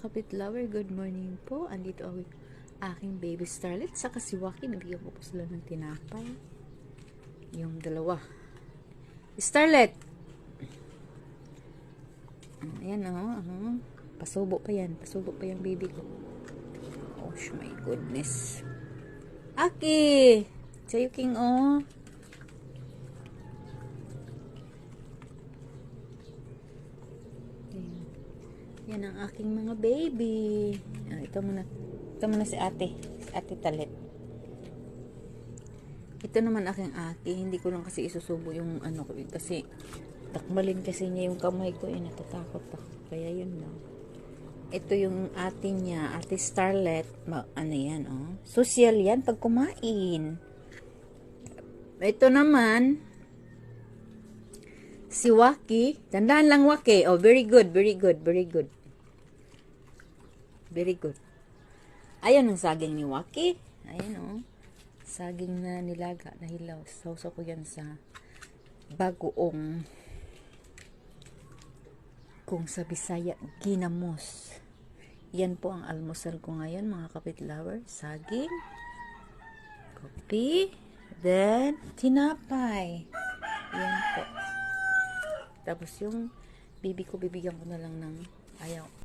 kapitlover, good morning po. Andito ang aking baby Starlet sa kasiwaki. Nabigyan ko po sila ng tinapay. Yung dalawa. Starlet! Ayan Pasubo pa yan. Pasubo pa yung baby ko. Oh my goodness. Aki! Sayuking Yan ang aking mga baby. Ito muna si ate. Si ate Talit. Ito naman aking ate. Hindi ko lang kasi isusubo yung ko. Kasi takmalin kasi niya yung kamay ko. Natatakot ako. Kaya yun lang. Ito yung ate niya. Ate Starlet. Yan Social yan pag kumain. Ito naman si Waki. Tandaan lang Waki. Oh, very good. Very good. Very good. Very good. Ayan ang saging ni Waki. Ayan saging na nilaga na hilaw. Sausaw ko yan sa bagoong kung sa Bisaya ginamos. Yan po ang almusal ko ngayon mga kapitlover. Saging, kopi, then tinapay. Yan po. Tapos yung bibi ko, bibigyan ko na lang ng ayaw.